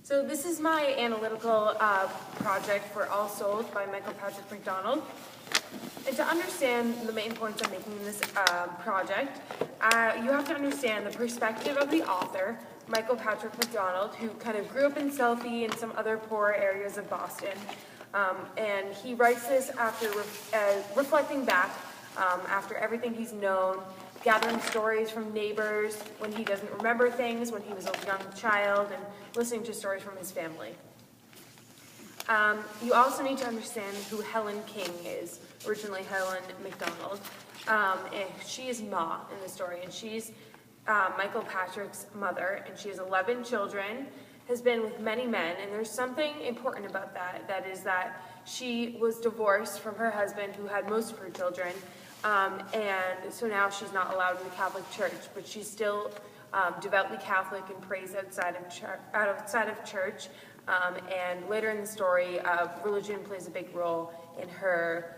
So this is my analytical project for All Souls by Michael Patrick McDonald. And to understand the main points I'm making in this project, you have to understand the perspective of the author, Michael Patrick McDonald, who kind of grew up in Southie and some other poor areas of Boston. And he writes this after reflecting back after everything he's known, gathering stories from neighbors when he doesn't remember things, when he was a young child, and listening to stories from his family. You also need to understand who Helen King is, originally Helen McDonald. And she is Ma in the story, and she's Michael Patrick's mother, and she has 11 children, has been with many men, and there's something important about that, that is that she was divorced from her husband who had most of her children, and so now she's not allowed in the Catholic Church, but she's still devoutly Catholic and prays outside of church. And later in the story, religion plays a big role in her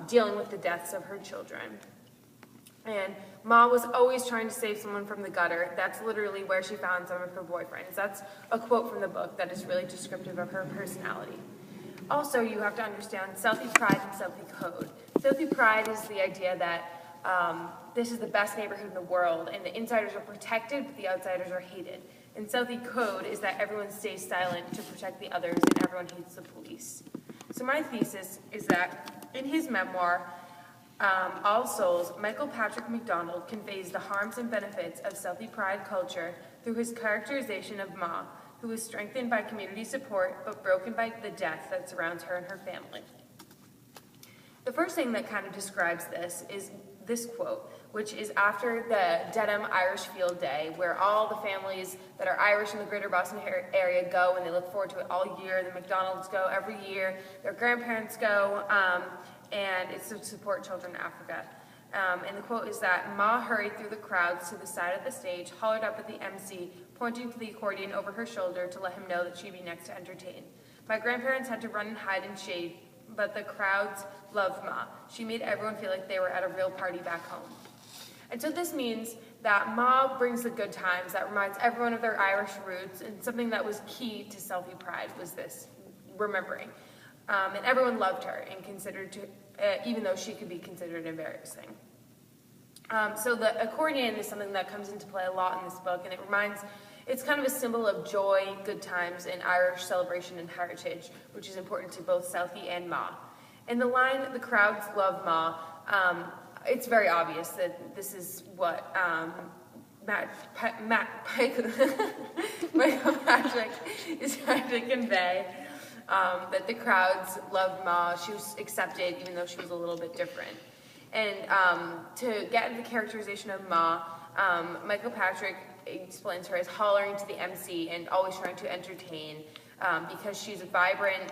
dealing with the deaths of her children. And Ma was always trying to save someone from the gutter. That's literally where she found some of her boyfriends. That's a quote from the book that is really descriptive of her personality. Also, you have to understand Southie pride and Southie code. Southie pride is the idea that this is the best neighborhood in the world, and the insiders are protected, but the outsiders are hated. And Southie code is that everyone stays silent to protect the others, and everyone hates the police. So my thesis is that in his memoir, All Souls, Michael Patrick McDonald conveys the harms and benefits of Southie pride culture through his characterization of Ma, who is strengthened by community support but broken by the death that surrounds her and her family. The first thing that kind of describes this is this quote, which is after the Dedham Irish Field Day, where all the families that are Irish in the greater Boston area go, and they look forward to it all year. The McDonalds go every year, their grandparents go, and it's to support children in Africa. And the quote is that Ma hurried through the crowds to the side of the stage, hollered up at the MC, pointing to the accordion over her shoulder to let him know that she'd be next to entertain. My grandparents had to run and hide in shade, but the crowds loved Ma. She made everyone feel like they were at a real party back home. And so this means that Ma brings the good times, that reminds everyone of their Irish roots, and something that was key to Southie pride was this, remembering. And everyone loved her and considered to, even though she could be considered embarrassing. So the accordion is something that comes into play a lot in this book, and it's kind of a symbol of joy, good times, and Irish celebration and heritage, which is important to both Southie and Ma. In the line, the crowds love Ma, it's very obvious that this is what Michael Patrick is trying to convey, that the crowds loved Ma. She was accepted even though she was a little bit different. And to get into the characterization of Ma, Michael Patrick explains her as hollering to the MC and always trying to entertain because she's vibrant,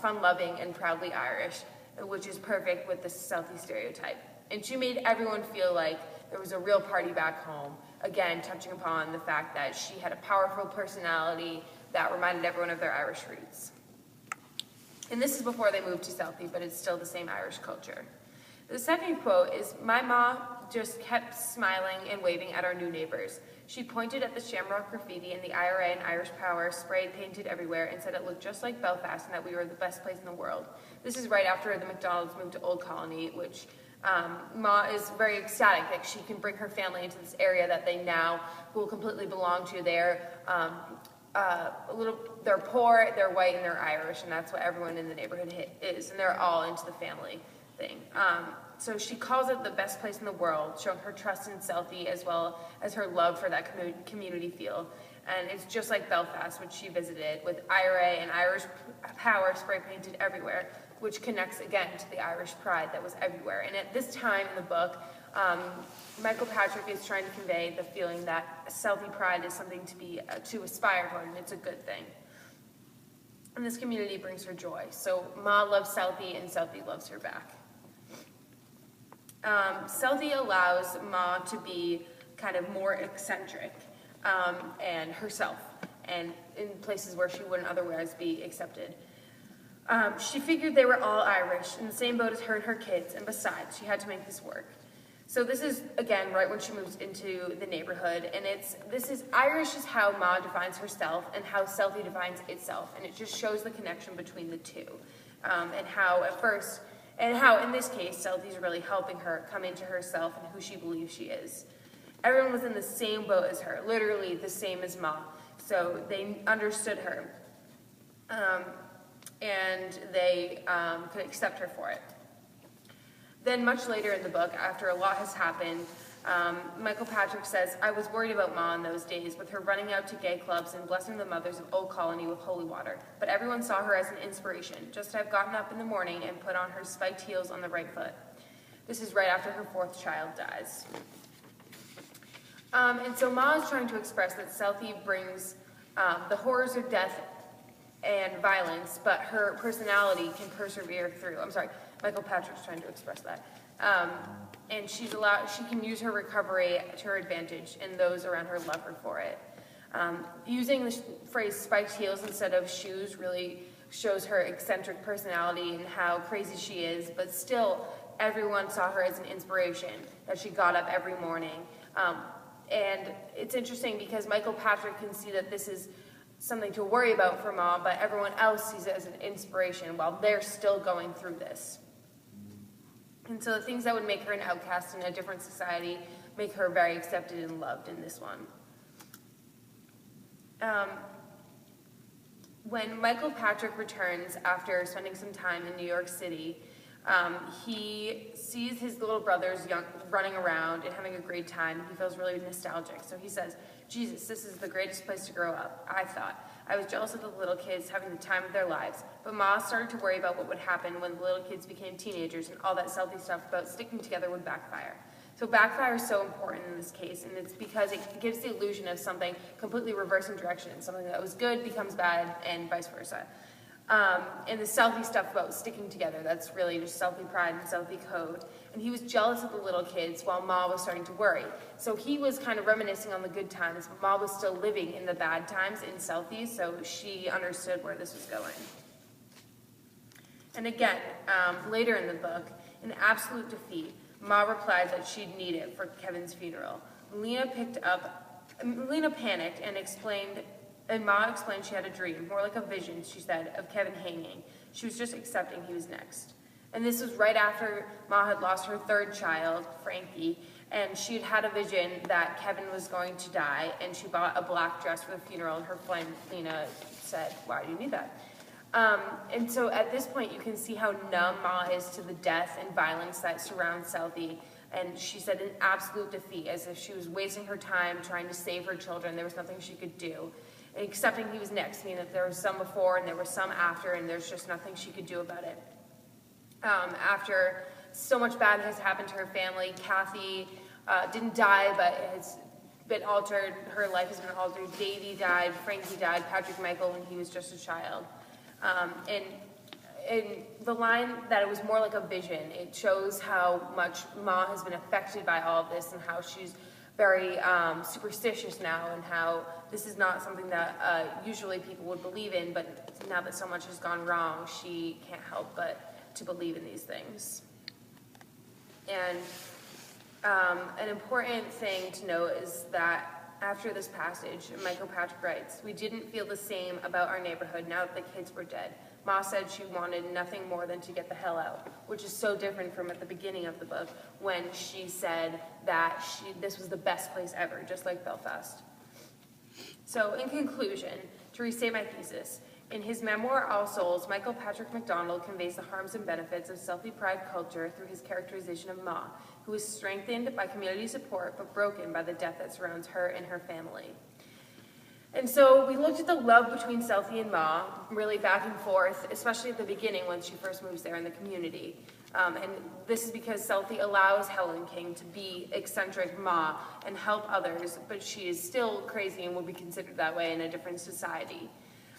fun-loving, and proudly Irish, which is perfect with the Southie stereotype. And she made everyone feel like there was a real party back home, again, touching upon the fact that she had a powerful personality that reminded everyone of their Irish roots. And this is before they moved to Southie, but it's still the same Irish culture. The second quote is, my Ma just kept smiling and waving at our new neighbors. She pointed at the Shamrock graffiti and the IRA and Irish Power sprayed painted everywhere and said it looked just like Belfast and that we were the best place in the world. This is right after the McDonalds moved to Old Colony, which Ma is very ecstatic that she can bring her family into this area that they now will completely belong to. They're poor, they're white, and they're Irish, and that's what everyone in the neighborhood is, and they're all into the family thing. So she calls it the best place in the world, showing her trust in Southie as well as her love for that community feel. And it's just like Belfast, which she visited, with IRA and Irish Power spray painted everywhere, which connects again to the Irish pride that was everywhere. And at this time in the book, Michael Patrick is trying to convey the feeling that Southie pride is something to aspire toward, and it's a good thing. And this community brings her joy. So Ma loves Southie, and Southie loves her back. Southie allows Ma to be kind of more eccentric and herself, and in places where she wouldn't otherwise be accepted. She figured they were all Irish, in the same boat as her and her kids, and besides, she had to make this work. So this is, again, right when she moves into the neighborhood, and Irish is how Ma defines herself and how Southie defines itself, and it just shows the connection between the two, and how in this case, Southie's really helping her come into herself and who she believes she is. Everyone was in the same boat as her, literally the same as Ma, so they understood her, and they could accept her for it. Then much later in the book, after a lot has happened, Michael Patrick says, "I was worried about Ma in those days, with her running out to gay clubs and blessing the mothers of Old Colony with holy water. But everyone saw her as an inspiration, just to have gotten up in the morning and put on her spiked heels on the right foot." This is right after her fourth child dies. And so Ma is trying to express that Southie brings the horrors of death and violence, but her personality can persevere through. Michael Patrick's trying to express that. And she can use her recovery to her advantage, and those around her love her for it. Using the phrase spiked heels instead of shoes really shows her eccentric personality and how crazy she is, but still everyone saw her as an inspiration, that she got up every morning. And it's interesting because Michael Patrick can see that this is something to worry about for Ma, but everyone else sees it as an inspiration while they're still going through this. And so the things that would make her an outcast in a different society make her very accepted and loved in this one. When Michael Patrick returns after spending some time in New York City, he sees his little brothers running around and having a great time. He feels really nostalgic. So he says, "Jesus, this is the greatest place to grow up, I thought. I was jealous of the little kids having the time of their lives. But Ma started to worry about what would happen when the little kids became teenagers and all that Southie stuff about sticking together would backfire." So backfire is so important in this case, and it's because it gives the illusion of something completely reversing direction. Something that was good becomes bad, and vice versa. And the Southie stuff about sticking together, that's really just Southie pride and Southie code. And he was jealous of the little kids while Ma was starting to worry. So he was kind of reminiscing on the good times, but Ma was still living in the bad times in Southie, so she understood where this was going. And again, later in the book, in absolute defeat, Ma replied that she'd need it for Kevin's funeral. Lena panicked and Ma explained she had a dream, more like a vision, she said, of Kevin hanging. She was just accepting he was next. And this was right after Ma had lost her third child, Frankie, and she'd had a vision that Kevin was going to die, and she bought a black dress for the funeral, and her friend Lena said, "Why do you need that?" And so at this point, you can see how numb Ma is to the death and violence that surrounds Southie. And she said in absolute defeat, as if she was wasting her time trying to save her children. There was nothing she could do. And accepting he was next, meaning that there was some before and there was some after, and there's just nothing she could do about it. After so much bad has happened to her family, Kathy didn't die, but has been altered. Her life has been altered. Davy died, Frankie died, Patrick Michael when he was just a child. And the line that it was more like a vision, it shows how much Ma has been affected by all of this and how she's very superstitious now, and how this is not something that usually people would believe in, but now that so much has gone wrong, she can't help but to believe in these things. And an important thing to note is that after this passage, Michael Patrick writes, "We didn't feel the same about our neighborhood now that the kids were dead. Ma said she wanted nothing more than to get the hell out," which is so different from at the beginning of the book when she said that this was the best place ever, just like Belfast. So in conclusion, to restate my thesis, in his memoir, All Souls, Michael Patrick MacDonald conveys the harms and benefits of Southie pride culture through his characterization of Ma, who is strengthened by community support but broken by the death that surrounds her and her family. And so we looked at the love between Southie and Ma, really back and forth, especially at the beginning when she first moves there in the community. And this is because Southie allows Helen King to be eccentric Ma and help others, but she is still crazy and will be considered that way in a different society,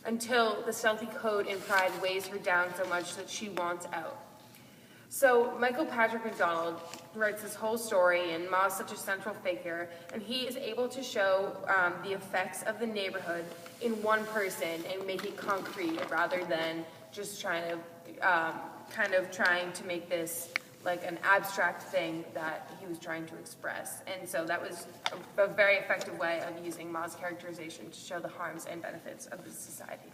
until the Southie code and pride weighs her down so much that she wants out. So Michael Patrick MacDonald writes this whole story, and Ma is such a central figure, and he is able to show the effects of the neighborhood in one person and make it concrete rather than just trying to make this like an abstract thing that he was trying to express. And so that was a very effective way of using Ma's characterization to show the harms and benefits of the society.